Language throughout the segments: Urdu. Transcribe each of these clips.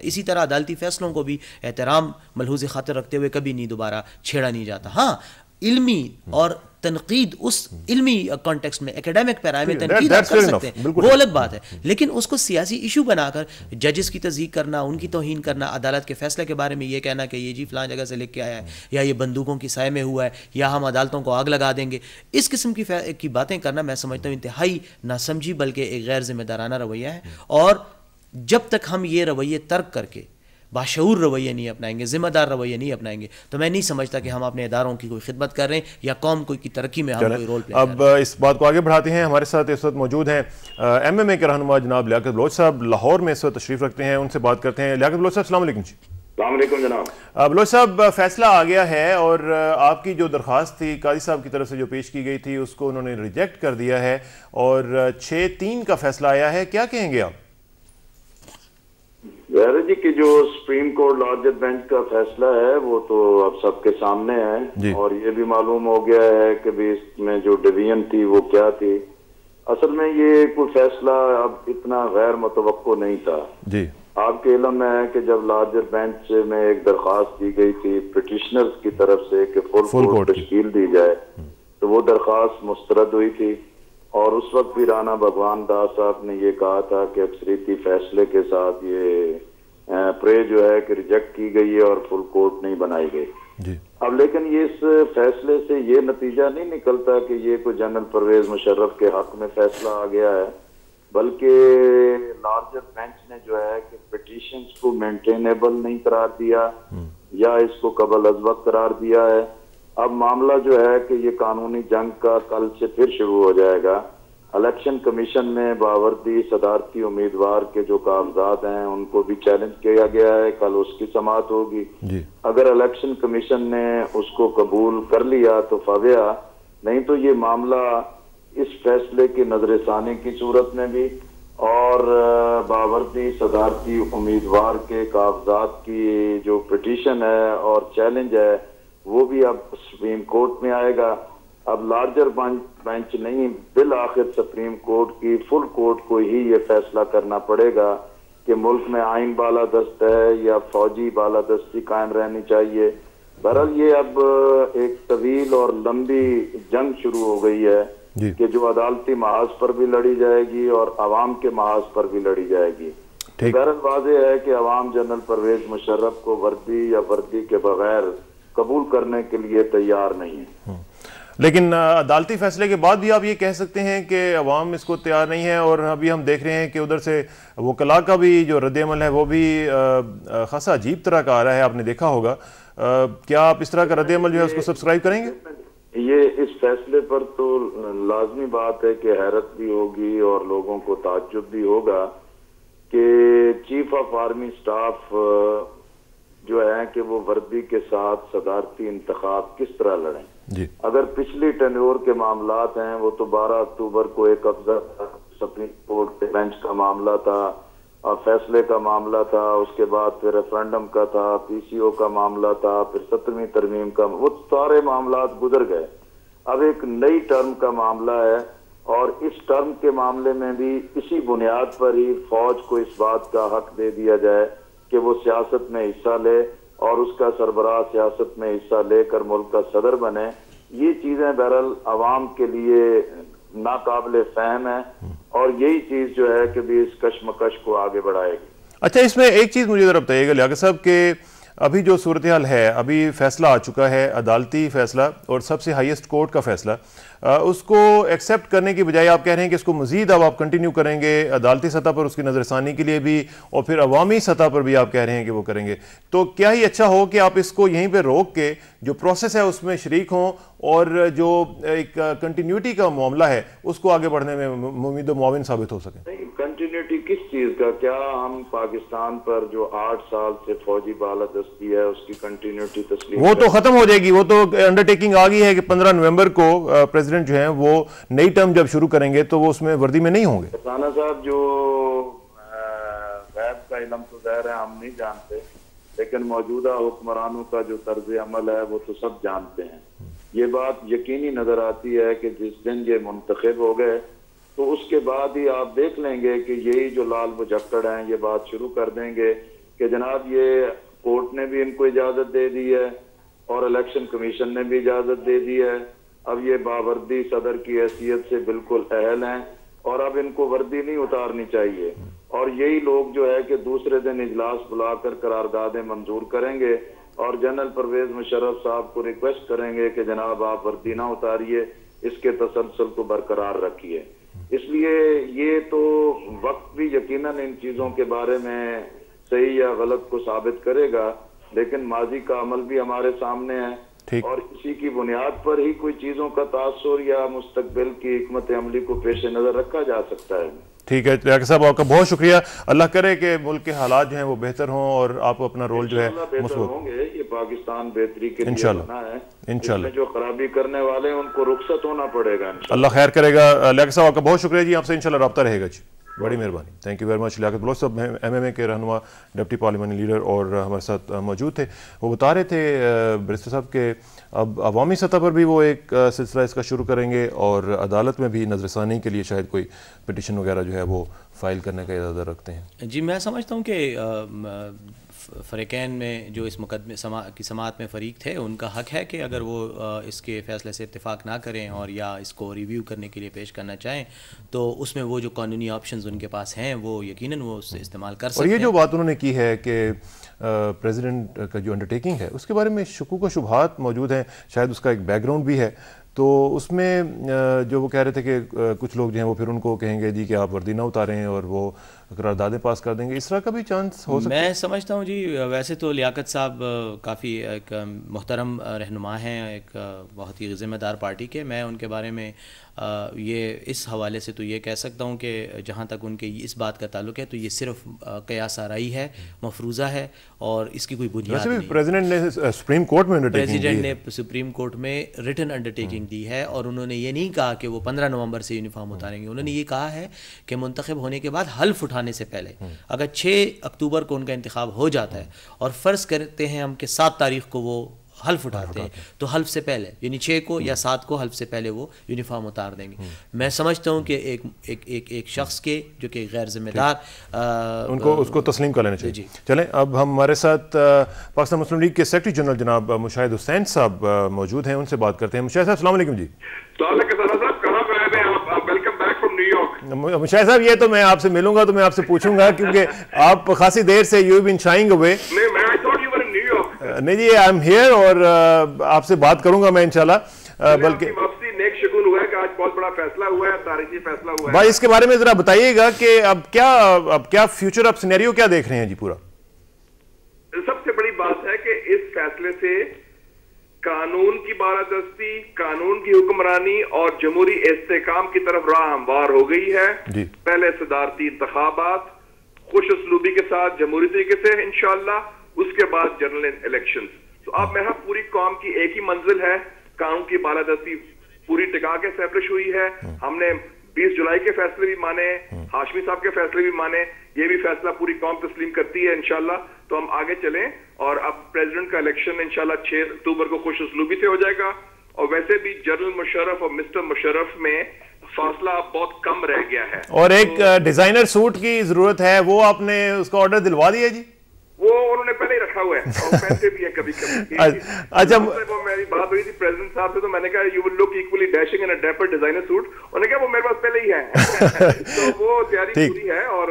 اسی طرح عدالتی فیصلوں کو بھی احترام ملحوظ خاطر رکھتے ہوئے کبھی نہیں دوبارہ چھیڑا نہیں جاتا. ہاں علمی اور تنقید اس علمی کانٹیکسٹ میں ایکیڈیمک پیرائے میں تنقید آپ کر سکتے ہیں, وہ الگ بات ہے, لیکن اس کو سیاسی ایشو بنا کر ججز کی تضحیق کرنا, ان کی توہین کرنا, عدالت کے فیصلے کے بارے میں یہ کہنا کہ یہ جی فلاں جگہ سے لکھ کے آیا ہے, یا یہ بندوقوں کی سائے میں ہوا ہے, یا ہم عدالتوں کو آگ لگا دیں گے, اس قسم کی باتیں کرنا میں سمجھتا ہوں انتہائی ناسمجھی بلکہ ایک غیر ذمہ دارانہ رویہ ہے. اور جب تک ہم یہ رویے ترک کر کے باشعور رویے نہیں اپنائیں گے, ذمہ دار رویے نہیں اپنائیں گے, تو میں نہیں سمجھتا کہ ہم اپنے اداروں کی کوئی خدمت کر رہے ہیں یا قوم کی ترقی میں ہم کوئی رول پلے کر رہے ہیں. اب اس بات کو آگے بڑھاتے ہیں. ہمارے ساتھ اس وقت موجود ہیں ایم ایم اے کے رہنما جناب لیاقت بلوچ صاحب, لاہور میں اس وقت تشریف رکھتے ہیں, ان سے بات کرتے ہیں. لیاقت بلوچ صاحب السلام علیکم. جی السلام علیکم جناب. بلوچ صاحب, فیصلہ آ گیا ہے اور آپ کی جو درخواست تھی قاضی صاحب کی طرف سے جو پیش کی گئی تھی اس کو انہوں نے ریجیکٹ کر دیا ہے اور 6-3 کا فیصلہ آیا ہے, کیا کہیں گے آپ؟ ظاہر جی کہ جو سپریم کورٹ لارجر بینچ کا فیصلہ ہے وہ تو اب سب کے سامنے ہے, اور یہ بھی معلوم ہو گیا ہے کہ بھی اس میں جو ڈویژن تھی وہ کیا تھی. اصل میں یہ کوئی فیصلہ اب اتنا غیر متوقع نہیں تھا. جی آپ کے علم میں ہے کہ جب لارجر بینچ میں ایک درخواست دی گئی تھی پٹیشنرز کی طرف سے کہ فل کورٹ تشکیل دی جائے, تو وہ درخواست مسترد ہوئی تھی, اور اس وقت بھی رانا بھگوان داس صاحب نے یہ کہا تھا کہ اکثریتی فیصلے کے ساتھ یہ پرے جو ہے کہ ریجیکٹ کی گئی ہے اور فل کورٹ نہیں بنائی گئی. اب لیکن یہ اس فیصلے سے یہ نتیجہ نہیں نکلتا کہ یہ کوئی جنرل پرویز مشرف کے حق میں فیصلہ آ گیا ہے, بلکہ لارجر بینچ نے جو ہے کہ پٹیشنز کو مینٹینیبل نہیں قرار دیا یا اس کو قبل از وقت قرار دیا ہے. اب معاملہ جو ہے کہ یہ قانونی جنگ کا کل سے پھر شروع ہو جائے گا. الیکشن کمیشن میں باوردی صدارتی امیدوار کے جو کاغذات ہیں ان کو بھی چیلنج کیا گیا ہے, کل اس کی سماعت ہوگی. اگر الیکشن کمیشن نے اس کو قبول کر لیا تو فاویا, نہیں تو یہ معاملہ اس فیصلے کی نظر ثانی کی صورت میں بھی اور باوردی صدارتی امیدوار کے کاغذات کی جو پٹیشن ہے اور چیلنج ہے وہ بھی اب سپریم کورٹ میں آئے گا. اب لارجر بینچ نہیں, بالآخر سپریم کورٹ کی فل کورٹ کو ہی یہ فیصلہ کرنا پڑے گا کہ ملک میں آئین بالادست ہے یا فوجی بالادستی قائم رہنی چاہیے. بہرحال یہ اب ایک طویل اور لمبی جنگ شروع ہو گئی ہے کہ جو عدالتی محاذ پر بھی لڑی جائے گی اور عوام کے محاذ پر بھی لڑی جائے گی. بہرحال واضح ہے کہ عوام جنرل پرویز مشرف کو وردی یا وردی کے بغیر قبول کرنے کے لیے تیار نہیں ہے. لیکن عدالتی فیصلے کے بعد بھی آپ یہ کہہ سکتے ہیں کہ عوام اس کو تیار نہیں ہے, اور ابھی ہم دیکھ رہے ہیں کہ ادھر سے وکلاء کا بھی جو رد عمل ہے وہ بھی خاصا عجیب طرح کا آ رہا ہے, آپ نے دیکھا ہوگا. کیا آپ اس طرح کا رد عمل جو ہے اس کو سبسکرائب کریں گے؟ یہ اس فیصلے پر تو لازمی بات ہے کہ حیرت بھی ہوگی اور لوگوں کو تعجب بھی ہوگا کہ چیف آف آرمی سٹاف جو ہے کہ وہ وردی کے ساتھ صدارتی انتخاب کس طرح لڑیں. اگر پچھلی ٹینیور کے معاملات ہیں وہ تو 12 اکتوبر کو ایک افزر سپریم کورٹ بینچ کا معاملہ تھا اور فیصلے کا معاملہ تھا, اس کے بعد پھر ریفرنڈم کا تھا, پی سی او کا معاملہ تھا, پھر 17ویں ترمیم کا, وہ سارے معاملات گزر گئے. اب ایک نئی ٹرم کا معاملہ ہے اور اس ٹرم کے معاملے میں بھی اسی بنیاد پر ہی فوج کو اس بات کا حق دے دیا جائے کہ وہ سیاست میں حصہ لے اور اس کا سربراہ سیاست میں حصہ لے کر ملک کا صدر بنے. یہ چیزیں بہرحال عوام کے لیے ناقابل فہم ہیں اور یہی چیز جو ہے کہ بھی اس کشمکش کو آگے بڑھائے گی. اچھا, اس میں ایک چیز مجھے ذرا بتائیے گا لیاقت صاحب کہ ابھی جو صورتحال ہے, ابھی فیصلہ آ چکا ہے, عدالتی فیصلہ اور سب سے ہائیسٹ کورٹ کا فیصلہ, اس کو ایکسیپٹ کرنے کی بجائے آپ کہہ رہے ہیں کہ اس کو مزید اب آپ کنٹینیو کریں گے عدالتی سطح پر اس کی نظر ثانی کے لیے بھی, اور پھر عوامی سطح پر بھی آپ کہہ رہے ہیں کہ وہ کریں گے. تو کیا ہی اچھا ہو کہ آپ اس کو یہیں پہ روک کے جو پروسیس ہے اس میں شریک ہوں اور جو ایک کنٹینیوٹی کا معاملہ ہے اس کو آگے بڑھنے میں ممید و معاون ثابت ہو سکیں. کنٹینیوٹی کس چیز کا؟ کیا ہم پاکستان پر جو 8 سال سے فوجی بالادستی ہے اس کی کنٹینیوٹی تسلیم؟ وہ تو ختم ہو جائے گی, وہ تو انڈرٹیکنگ آ گئی ہے کہ 15 نومبر کو پریزیڈنٹ جو ہیں وہ نئی ٹرم جب شروع کریں گے تو وہ اس میں وردی میں نہیں ہوں گے. رانا صاحب, جو غیب کا علم تو ظاہر ہے ہم نہیں جانتے, لیکن موجودہ حکمرانوں کا جو طرز عمل ہے وہ تو سب جانتے ہیں. یہ بات یقینی نظر آتی ہے کہ جس دن یہ منتخب ہو گئے تو اس کے بعد ہی آپ دیکھ لیں گے کہ یہی جو لال مجکڑ ہیں یہ بات شروع کر دیں گے کہ جناب یہ کورٹ نے بھی ان کو اجازت دے دی ہے اور الیکشن کمیشن نے بھی اجازت دے دی ہے, اب یہ باوردی صدر کی حیثیت سے بالکل اہل ہیں اور اب ان کو وردی نہیں اتارنی چاہیے, اور یہی لوگ جو ہے کہ دوسرے دن اجلاس بلا کر قراردادیں منظور کریں گے اور جنرل پرویز مشرف صاحب کو ریکویسٹ کریں گے کہ جناب آپ وردی نہ اتاریے, اس کے تسلسل کو برقرار رکھیے. اس لیے یہ تو وقت بھی یقیناً ان چیزوں کے بارے میں صحیح یا غلط کو ثابت کرے گا, لیکن ماضی کا عمل بھی ہمارے سامنے ہے اور اسی کی بنیاد پر ہی کوئی چیزوں کا تاثر یا مستقبل کی حکمت عملی کو پیش نظر رکھا جا سکتا ہے. ٹھیک ہے لیاقت صاحب, آپ کا بہت شکریہ. اللہ کرے کہ ملک کے حالات جو ہیں وہ بہتر ہوں اور آپ اپنا رول جو ہے بہتر ہوں گے. یہ پاکستان بہتری کے لیے بنا ہے, انشاءاللہ جو خرابی کرنے والے ہیں ان کو رخصت ہونا پڑے گا. اللہ خیر کرے گا. لیاقت صاحب آپ کا بہت شکریہ جی, آپ سے انشاءاللہ رابطہ رہے گا جی, بڑی مہربانی. Thank you very much. Liaquat Baloch sahib M اے کے رہنما, ڈپٹی پارلیمانی لیڈر اور ہمارے ساتھ موجود تھے. وہ بتا رہے تھے بیرسٹر صاحب کہ اب عوامی سطح پر بھی وہ ایک سلسلہ اس کا شروع کریں گے اور عدالت میں بھی نظر ثانی کے لیے شاید کوئی پٹیشن وغیرہ جو ہے وہ فائل کرنے کا ارادہ رکھتے ہیں. جی میں سمجھتا ہوں کہ فریقین میں جو اس مقدمے کی سماعت میں فریق تھے ان کا حق ہے کہ اگر وہ اس کے فیصلے سے اتفاق نہ کریں اور یا اس کو ریویو کرنے کے لیے پیش کرنا چاہیں تو اس میں وہ جو قانونی آپشنز ان کے پاس ہیں وہ یقیناً وہ اس سے استعمال کر سکتے ہیں. اور یہ جو بات انہوں نے کی ہے کہ پریزیڈنٹ کا جو انڈرٹیکنگ ہے اس کے بارے میں شکوک و شبہات موجود ہیں, شاید اس کا ایک بیک گراؤنڈ بھی ہے, تو اس میں جو وہ کہہ رہے تھے کہ کچھ لوگ جو ہیں وہ پھر ان کو کہیں گے جی کہ آپ وردی نہ اتاریں اور وہ قراردادیں پاس کر دیں گے, اس طرح کا بھی چانس ہو سکتا ہے. میں سمجھتا ہوں جی ویسے تو لیاقت صاحب کافی ایک محترم رہنما ہیں, ایک بہت ہی ذمہ دار پارٹی کے. میں ان کے بارے میں یہ اس حوالے سے تو یہ کہہ سکتا ہوں کہ جہاں تک ان کے اس بات کا تعلق ہے تو یہ صرف قیاس آرائی ہے, مفروضہ ہے اور اس کی کوئی بنیاد نہیں. پریزیڈنٹ نے سپریم کورٹ میں سپریم کورٹ میں ریٹن انڈرٹیکنگ دی ہے اور انہوں نے یہ نہیں کہا کہ وہ 15 نومبر سے یونیفارم اتاریں گے. انہوں نے یہ کہا ہے کہ منتخب ہونے کے بعد حلف اٹھانے سے پہلے اگر 6 اکتوبر کو ان کا انتخاب ہو جاتا ہے اور فرض کرتے ہیں ہم کہ 7 تاریخ کو وہ حلف اٹھاتے ہیں تو حلف سے پہلے یعنی 6 کو یا 7 کو حلف سے پہلے وہ یونیفارم اتار دیں گے. میں سمجھتا ہوں کہ ایک شخص کے جو کہ غیر ذمہ دار ان کو اس کو تسلیم کر لینا چاہیے. چلیں اب ہمارے ساتھ پاکستان مسلم لیگ کے سیکرٹری جنرل جناب مشاہد حسین صاحب موجود ہیں, ان سے بات کرتے ہیں. مشاہد صاحب السلام علیکم. جی مشاہد صاحب یہ تو میں آپ سے ملوں گا تو میں آپ سے پوچھوں گا کیونکہ آپ خاصی دیر سے یو بین شائنگ ہوئے. نہیں جی آئی ایم ہیئر اور آپ سے بات کروں گا میں انشاءاللہ. بلکہ بہت بڑا فیصلہ ہوا ہے, تاریخی فیصلہ ہوا ہے. بھائی اس کے بارے میں ذرا بتائیے گا کہ اب کیا فیوچر اب سینیریو کیا دیکھ رہے ہیں جی پورا؟ سب سے بڑی بات ہے کہ اس فیصلے سے قانون کی بالادستی, قانون کی حکمرانی اور جمہوری استحکام کی طرف راہ ہموار ہو گئی ہے. پہلے صدارتی انتخابات خوش اسلوبی کے ساتھ جمہوری طریقے سے انشاءاللہ, اس کے بعد جنرل الیکشنز. تو اب محض پوری قوم کی ایک ہی منزل ہے, قانون کی بالادستی پوری ٹکا کے اسٹیبلش ہوئی ہے. ہم نے 20 جولائی کے فیصلے بھی مانے, ہاشمی صاحب کے فیصلے بھی مانے, یہ بھی فیصلہ پوری قوم تسلیم کرتی ہے انشاءاللہ. تو ہم آگے چلیں اور اب پریزیڈنٹ کا الیکشن انشاءاللہ 6 اکتوبر کو خوش اسلوبی سے ہو جائے گا. اور ویسے بھی جنرل مشرف اور مسٹر مشرف میں فاصلہ اب بہت کم رہ گیا ہے. اور ایک ڈیزائنر سوٹ کی ضرورت ہے, وہ آپ نے اس کا آرڈر دلوا دیا جی؟ وہ انہوں نے پہلے ہی رکھا ہوا ہے اور پہنتے بھی ہے کبھی کبھی. اچھا وہ میری بات ہوئی تھی پریزیڈنٹ صاحب سے تو میں نے کہا you will look equally dashing in a dapper designer suit. انہوں نے کہا وہ میرے پاس پہلے ہی ہے. تو وہ تیاری پوری ہے. اور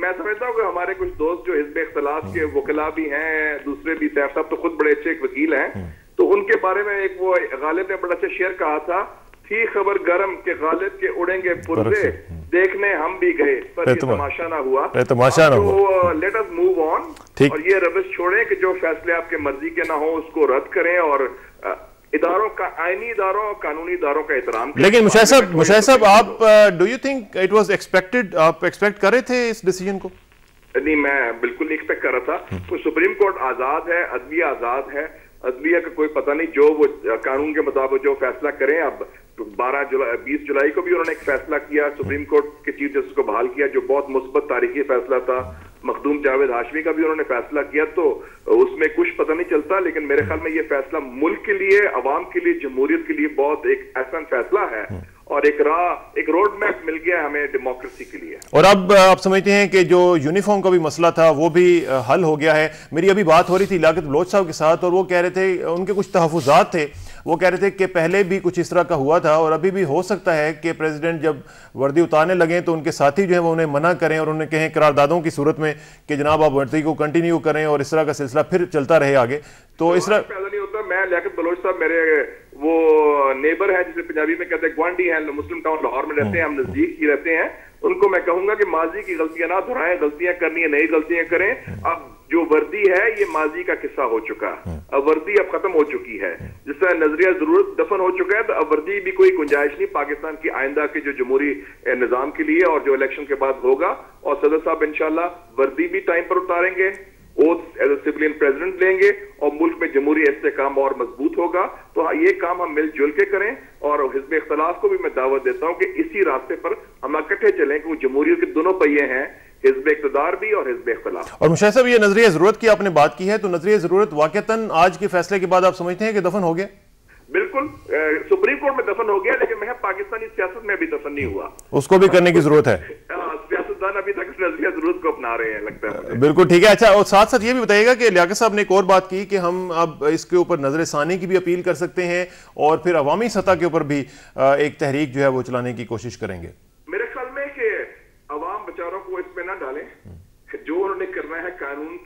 میں سمجھتا ہوں کہ ہمارے کچھ دوست جو حزب اختلاف کے وکلاء بھی ہیں, دوسرے بھی, سیف صاحب تو خود بڑے اچھے ایک وکیل ہیں, تو ان کے بارے میں ایک وہ غالب نے بڑا اچھا شعر کہا تھا, تھی خبر گرم کہ غالب کے اڑیں گے پرزے, دیکھنے ہم بھی گئے پر یہ تماشا نہ ہوا. تو لیٹ اس موو آن اور یہ روش چھوڑیں کہ جو فیصلے آپ کے مرضی کے نہ ہوں اس کو رد کریں اور اداروں کا, آئینی اداروں اور قانونی اداروں کا احترام کریں. لیکن مشاہد صاحب آپ do you think it was expected, آپ ایکسپیکٹ کر رہے تھے اس ڈیسیجن کو؟ نہیں, میں بالکل نہیں ایکسپیکٹ کر رہا تھا. سپریم کورٹ آزاد ہے, عدلیہ آزاد ہے, عدلیہ کا کوئی پتہ نہیں, جو وہ قانون کے مطابق جو فیصلہ کریں. اب 20 جولائی کو بھی انہوں نے ایک فیصلہ کیا, سپریم کورٹ کے چیف جسٹس کو بحال کیا, جو بہت مثبت تاریخی فیصلہ تھا. مخدوم جاوید ہاشمی کا بھی انہوں نے فیصلہ کیا, تو اس میں کچھ پتہ نہیں چلتا. لیکن میرے خیال میں یہ فیصلہ ملک کے لیے, عوام کے لیے, جمہوریت کے لیے بہت ایک احسن فیصلہ ہے. اور ایک روڈ میپ مل گیا ہمیں ڈیموکریسی کے لیے. اور اب آپ سمجھتے ہیں کہ جو یونیفارم کا بھی مسئلہ تھا وہ بھی حل ہو گیا ہے؟ میری ابھی بات ہو رہی تھی لیاقت بلوچ صاحب کے ساتھ اور وہ کہہ رہے تھے ان کے کچھ تحفظات تھے. وہ کہہ رہے تھے کہ پہلے بھی کچھ اس طرح کا ہوا تھا اور ابھی بھی ہو سکتا ہے کہ پریزیڈنٹ جب وردی اتارنے لگیں تو ان کے ساتھی جو ہیں وہ انہیں منع کریں اور انہیں کہیں قراردادوں کی صورت میں کہ جناب آپ وردی کو کنٹینیو کریں اور اس طرح کا سلسلہ پھر چلتا رہے آگے. تو اس طرح پیدا نہیں ہوتا. میں لیاقت بلوچ صاحب میرے وہ نیبر ہے جسے پنجابی میں کہتے ہیں گوانڈی ہیں, مسلم ٹاؤن لاہور میں رہتے ہیں, ہم نزدیک ہی رہتے ہیں. ان کو میں کہوں گا کہ ماضی کی غلطیاں نہ دہرائیں, غلطیاں کرنی ہے نئی غلطیاں کریں. اب جو وردی ہے یہ ماضی کا قصہ ہو چکا, اب وردی اب ختم ہو چکی ہے. جس طرح نظریہ ضرورت دفن ہو چکا ہے تو اب وردی بھی کوئی گنجائش نہیں پاکستان کی آئندہ کے جو جمہوری نظام کے لیے اور جو الیکشن کے بعد ہوگا. اور صدر صاحب انشاءاللہ وردی بھی ٹائم پر اتاریں گے, oath as a civilian president لیں گے اور ملک میں جمہوری استحکام اور مضبوط ہوگا. تو یہ کام ہم مل جل کے کریں اور حزب اختلاف کو بھی میں دعوت دیتا ہوں کہ اسی راستے پر ہم اکٹھے چلیں کہ وہ جمہوریت کے دونوں پہیے ہیں, حزب اقتدار بھی اور حزب اختلاف. اور مشاہد صاحب یہ نظریہ ضرورت کی آپ نے بات کی ہے تو نظریہ ضرورت واقعتاً آج کے فیصلے کے بعد آپ سمجھتے ہیں کہ دفن ہو گیا؟ بالکل, سپریم کورٹ میں دفن ہو گیا لیکن میں پاکستانی سیاست میں ابھی دفن نہیں ہوا. اس کو بھی کرنے کی ضرورت ہے. سیاستدان ابھی تک نظریہ ضرورت کو اپنا رہے ہیں لگتا ہے. بالکل ٹھیک ہے. اچھا, اور ساتھ ساتھ یہ بھی بتائیے گا کہ لیاقت صاحب نے ایک اور بات کی کہ ہم اب اس کے اوپر نظر ثانی کی بھی اپیل کر سکتے ہیں اور پھر عوامی سطح کے اوپر بھی ایک تحریک جو ہے وہ چلانے کی کوشش کریں گے. میرے خیال میں کہ عوام بیچاروں کو اس پہ نہ ڈالیں, جو انہوں نے کرنا ہے قانون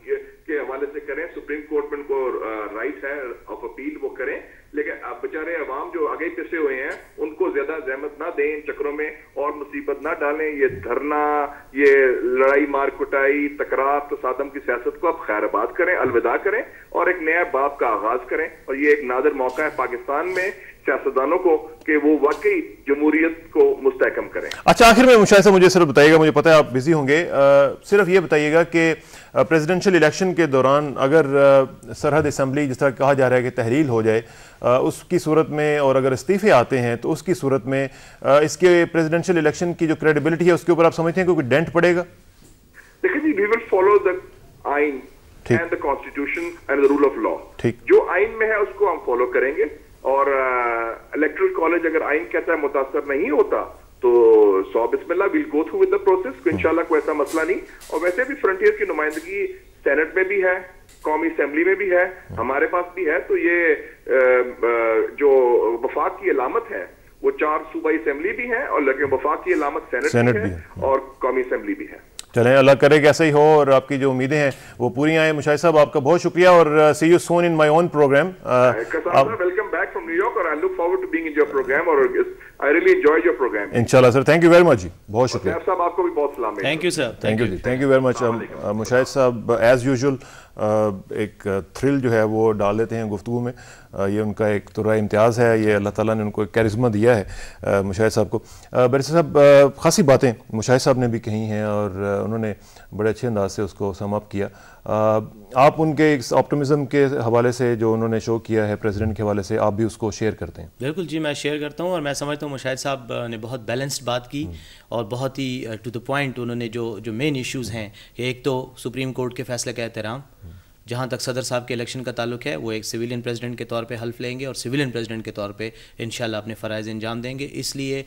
کے حوالے سے کریں. سپریم کورٹ میں ان کو رائٹ ہے آف اپیل, وہ کریں. لیکن اب بیچارے عوام جو آگے پیچھے ہوئے ہیں ان کو زیادہ زحمت نہ دیں, ان چکروں میں اور مصیبت نہ ڈالیں. یہ دھرنا, یہ لڑائی مار کٹائی, تکرار تصادم کی سیاست کو اب خیر آباد کریں, الوداع کریں اور ایک نیا باب کا آغاز کریں. اور یہ ایک نادر موقع ہے پاکستان میں سیاستدانوں کو کہ وہ واقعی جمہوریت کو مستحکم کریں. اچھا, آخر میں مشاہد صاحب مجھے صرف بتائیے گا, مجھے پتہ ہے آپ بزی ہوں گے, صرف یہ بتائیے گا کہ پریزیڈنشل الیکشن کے دوران اگر سرحد اسمبلی جس طرح کہا جا رہا ہے کہ تحلیل ہو جائے, اس کی صورت میں اور اگر استعفے آتے ہیں تو اس کی صورت میں اس کے پریزیڈنشل الیکشن کی جو کریڈیبلٹی ہے اس کے اوپر آپ سمجھتے ہیں کہ کوئی ڈینٹ پڑے گا؟ دیکھیں جی, وی ول فالو دا آئین and the constitution and the rule of law. جو آئین میں ہے اس کو ہم فالو کریں گے اور الیکٹرل کالج اگر آئین کہتا ہے متاثر نہیں ہوتا تو سو بسم اللہ we'll go through with the process. انشاءاللہ کوئی ایسا مسئلہ نہیں. اور ویسے بھی فرنٹیئر کی نمائندگی سینٹ میں بھی ہے, قومی اسمبلی میں بھی ہے, ہمارے پاس بھی ہے. تو یہ جو وفاق کی علامت ہے وہ 4 صوبائی اسمبلی بھی ہیں اور لیکن وفاق کی علامت سینٹ بھی ہے اور قومی اسمبلی بھی ہے. چلیں, اللہ کرے کہ ایسا ہی ہو اور آپ کی جو امیدیں ہیں وہ پوری آئیں. مشاہد صاحب آپ کا بہت شکریہ اور see you soon in my own program. Welcome back from New York اور I look forward to being in your program اور I really enjoyed your program. انشاءاللہ sir, thank you very much جی, بہت شکریہ. صاحب آپ کو بھی بہت سلام. Thank you sir. Thank you جی, thank you very much. Mushahid sahib as usual ایک تھرل جو ہے وہ ڈال لیتے ہیں گفتگو میں, یہ ان کا ایک طرح امتیاز ہے, یہ اللہ تعالیٰ نے ان کو ایک کیرزمہ دیا ہے مشاہد صاحب کو. بیرسٹر صاحب خاصی باتیں مشاہد صاحب نے بھی کہی ہیں اور انہوں نے بڑے اچھے انداز سے اس کو سم اپ کیا. آپ ان کے آپٹمزم کے حوالے سے جو انہوں نے شو کیا ہے پریزیڈنٹ کے حوالے سے, آپ بھی اس کو شیئر کرتے ہیں؟ بالکل جی, میں شیئر کرتا ہوں اور میں سمجھتا ہوں مشاہد صاحب نے بہت بیلنسڈ بات کی اور بہت ہی ٹو دا پوائنٹ انہوں نے جو مین ایشوز ہیں کہ ایک تو سپریم کورٹ کے فیصلے کا احترام, جہاں تک صدر صاحب کے الیکشن کا تعلق ہے وہ ایک سویلین پریزیڈنٹ کے طور پہ حلف لیں گے اور سویلین پریزیڈنٹ کے طور پہ انشاءاللہ اپنے فرائض انجام دیں گے. اس لیے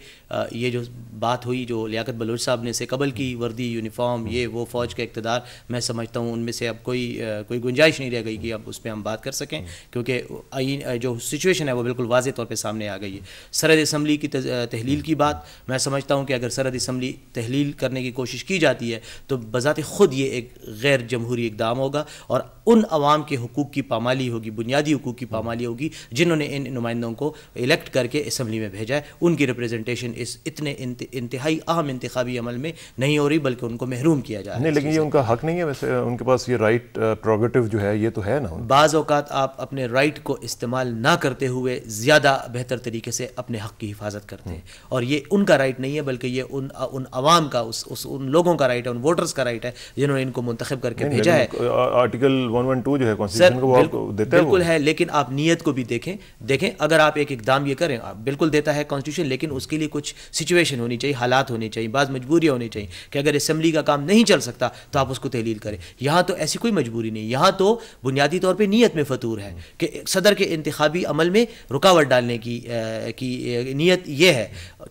یہ جو بات ہوئی جو لیاقت بلوچ صاحب نے سے قبل کی, وردی, یونیفارم, یہ وہ فوج کا اقتدار, میں سمجھتا ہوں ان میں سے اب کوئی گنجائش نہیں رہ گئی کہ اب اس پہ ہم بات کر سکیں کیونکہ جو سچویشن ہے وہ بالکل واضح طور پہ سامنے آ گئی ہے. سرحد اسمبلی کی تحلیل کی بات, میں سمجھتا ہوں کہ اگر سرحد اسمبلی تحلیل کرنے کی کوشش کی جاتی ہے تو بذات خود یہ ایک غیر جمہوری اقدام ہوگا اور ان عوام کے حقوق کی پامالی ہوگی, بنیادی حقوق کی پامالی ہوگی جنہوں نے ان نمائندوں کو الیکٹ کر کے اسمبلی میں بھیجا ہے. ان کی ریپریزنٹیشن اس اتنے انتہائی اہم انتخابی عمل میں نہیں ہو رہی بلکہ ان کو محروم کیا جا رہا ہے. نہیں, لیکن یہ ان کا حق نہیں ہے, ویسے ان کے پاس یہ رائٹ پروگیٹو جو ہے یہ تو ہے نا. بعض اوقات آپ اپنے رائٹ کو استعمال نہ کرتے ہوئے زیادہ بہتر طریقے سے اپنے حق کی حفاظت کرتے ہیں اور یہ ان کا رائٹ نہیں ہے بلکہ یہ ان عوام کا, ان لوگوں کا رائٹ ہے, ان ووٹرز کا رائٹ ہے جنہوں نے ان کو منتخب کر کے بھیجا ہے. آرٹیکل 112 جو ہے کانسٹیٹیوشن کو وہ آپ کو دیتا ہے. بالکل ہے, لیکن آپ نیت کو بھی دیکھیں اگر آپ ایک اقدام یہ کریں, بالکل دیتا ہے کانسٹیٹیوشن, لیکن اس کے لیے کچھ سچویشن ہونی چاہیے, حالات ہونے چاہیے, بعض مجبوریاں ہونی چاہیے کہ اگر اسمبلی کا کام نہیں چل سکتا تو آپ اس کو تحلیل کریں. یہاں تو ایسی کوئی مجبوری نہیں, یہاں تو بنیادی طور پہ نیت میں فطور ہے کہ صدر کے انتخابی عمل میں رکاوٹ ڈالنے کی نیت یہ ہے.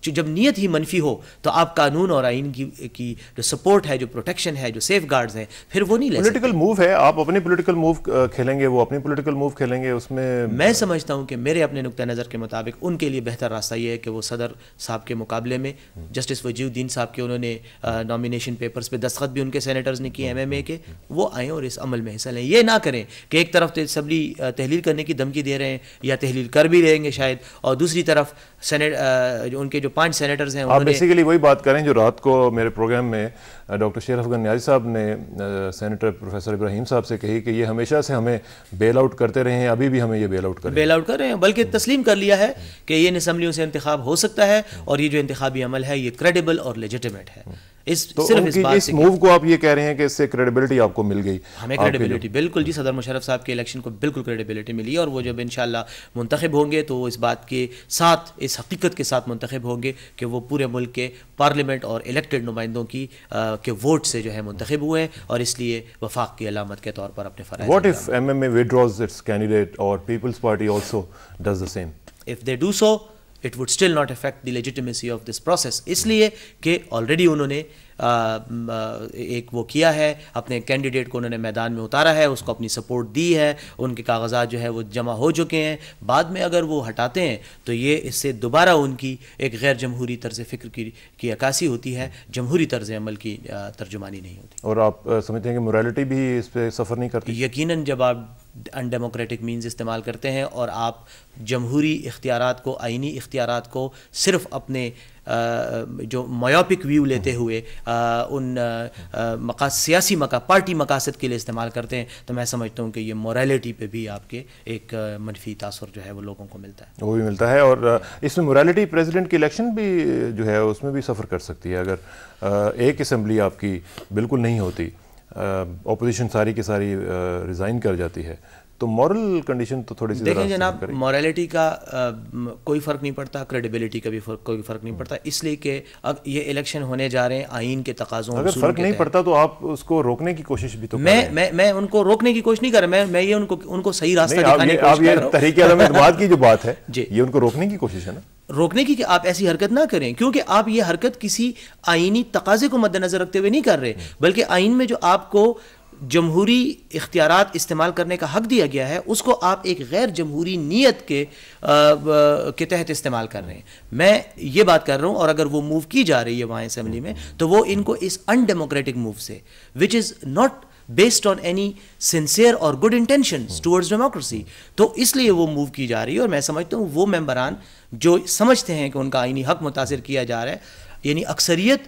جب نیت ہی منفی ہو تو آپ قانون اور آئین کی جو سپورٹ ہے, جو پروٹیکشن ہے, جو سیف گارڈز ہیں, پھر وہ نہیں لے سکتے. پولیٹیکل موو ہے, آپ اپنے پولیٹیکل موو کھیلیں گے, وہ اپنی پولیٹیکل موو کھیلیں گے. اس میں سمجھتا ہوں کہ میرے اپنے نقطہ نظر کے مطابق ان کے لیے بہتر راستہ یہ ہے کہ وہ صدر صاحب کے مقابلے میں جسٹس وجیہ الدین صاحب کے, انہوں نے نامینیشن پیپرز پہ دستخط بھی ان کے سینیٹرز نے کیے MMA کے, وہ آئیں اور اس عمل میں حصہ لیں. یہ نہ کریں کہ ایک طرف اسمبلی تحلیل کرنے کی دھمکی دے رہے ہیں یا تحلیل کر بھی رہیں گے شاید, اور دوسری طرف ان کے جو 5 سینیٹرز ہیں, آپ بیسیکلی وہی بات کریں جو رات کو میرے پروگرام میں ڈاکٹر شیر افغان نیازی صاحب نے سینیٹر پروفیسر ابراہیم صاحب سے کہی کہ یہ ہمیشہ سے ہمیں بیل آؤٹ کرتے رہے ہیں, ابھی بھی ہمیں یہ بیل آؤٹ کر رہے ہیں, بلکہ تسلیم کر لیا ہے کہ یہ اسمبلیوں سے انتخاب ہو سکتا ہے اور یہ جو انتخابی عمل ہے یہ کریڈیبل اور لیجیٹمیٹ ہے. اس موو کو آپ یہ کہہ رہے ہیں کہ اس سے کریڈیبلٹی آپ کو مل گئی؟ ہمیں کریڈیبلٹی بالکل جی, صدر مشرف صاحب کے الیکشن کو بالکل کریڈیبلٹی ملی, اور وہ جب انشاءاللہ منتخب ہوں گے تو وہ اس بات کے ساتھ, اس حقیقت کے ساتھ منتخب ہوں گے کہ وہ پورے ملک کے پارلیمنٹ اور الیکٹڈ نمائندوں کے ووٹ سے جو ہے منتخب ہوئے ہیں, اور اس لیے وفاق کی علامت کے طور پر اپنے فرائض. What if MMA withdraws its candidate or People's Party also does the same? If they do so, it would still not affect the legitimacy of this process. اس لیے کہ آلریڈی انہوں نے ایک وہ کیا ہے, اپنے کینڈیڈیٹ کو انہوں نے میدان میں اتارا ہے, اس کو اپنی سپورٹ دی ہے, ان کے کاغذات جو ہے وہ جمع ہو چکے ہیں. بعد میں اگر وہ ہٹاتے ہیں تو یہ اس سے دوبارہ ان کی ایک غیر جمہوری طرز فکر کی عکاسی ہوتی ہے, جمہوری طرز عمل کی ترجمانی نہیں ہوتی. اور آپ سمجھتے ہیں کہ موریلٹی بھی اس پہ سفر نہیں کرتی؟ یقیناً جب آپ ان ڈیموکریٹک مینز استعمال کرتے ہیں اور آپ جمہوری اختیارات کو, آئینی اختیارات کو صرف اپنے جو مایوپک ویو لیتے ہوئے ان سیاسی پارٹی مقاصد کے لیے استعمال کرتے ہیں, تو میں سمجھتا ہوں کہ یہ موریلٹی پہ بھی آپ کے ایک منفی تاثر جو ہے وہ لوگوں کو ملتا ہے. وہ بھی ملتا ہے, اور اس میں موریلٹی پریزیڈنٹ کی الیکشن بھی جو ہے اس میں بھی سفر کر سکتی ہے. اگر ایک اسمبلی آپ کی بالکل نہیں ہوتی, اپوزیشن ساری کی ساری ریزائن کر جاتی ہے, تو مورل کنڈیشن تو تھوڑی سی دیکھیں جناب, موریلٹی کا کوئی فرق نہیں پڑتا, کریڈیبلٹی کا بھی کوئی فرق نہیں پڑتا, اس لیے کہ اب یہ الیکشن ہونے جا رہے ہیں آئین کے تقاضوں. اگر فرق نہیں پڑتا تو آپ اس کو روکنے کی کوشش بھی تو میں ان کو روکنے کی کوشش نہیں کر رہا, میں یہ ان کو صحیح راستہ دکھانے کی کوشش کر رہا ہوں. تحریک عدم اعتماد کی جو بات ہے یہ ان کو روکنے کی کوشش ہے نا, روکنے کی کہ آپ ایسی حرکت نہ کریں, کیونکہ آپ یہ حرکت کسی آئینی تقاضے کو مد نظر رکھتے ہوئے نہیں کر رہے, بلکہ آئین میں جو آپ کو جمہوری اختیارات استعمال کرنے کا حق دیا گیا ہے اس کو آپ ایک غیر جمہوری نیت کے تحت استعمال کر رہے ہیں. میں یہ بات کر رہا ہوں, اور اگر وہ موو کی جا رہی ہے وہاں اسمبلی میں تو وہ ان کو اس ان ڈیموکریٹک موو سے, which is not based on any sincere اور گڈ انٹینشنز ٹورڈز ڈیموکریسی, تو اس لیے وہ موو کی جا رہی ہے. اور میں سمجھتا ہوں وہ ممبران جو سمجھتے ہیں کہ ان کا آئینی حق متاثر کیا جا رہا ہے, یعنی اکثریت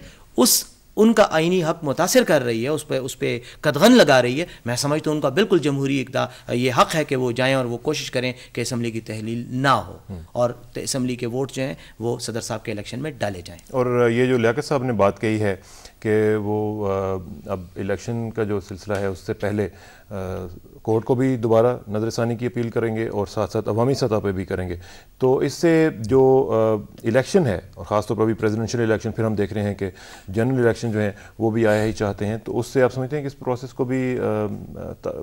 ان کا آئینی حق متاثر کر رہی ہے, اس پہ قدغن لگا رہی ہے, میں سمجھتا ہوں ان کا بالکل جمہوری یہ حق ہے کہ وہ جائیں اور وہ کوشش کریں کہ اسمبلی کی تحلیل نہ ہو, اور اسمبلی کے ووٹ جو ہیں وہ صدر صاحب کے الیکشن میں ڈالے جائیں. اور یہ جو لیاقت صاحب نے بات کہی ہے کہ وہ اب الیکشن کا جو سلسلہ ہے اس سے پہلے کورٹ کو بھی دوبارہ نظر ثانی کی اپیل کریں گے اور ساتھ ساتھ عوامی سطح پہ بھی کریں گے, تو اس سے جو الیکشن ہے, اور خاص طور پر بھی پریزیڈنشیل الیکشن, پھر ہم دیکھ رہے ہیں کہ جنرل الیکشن جو ہیں وہ بھی آیا ہی چاہتے ہیں, تو اس سے آپ سمجھتے ہیں کہ اس پروسیس کو بھی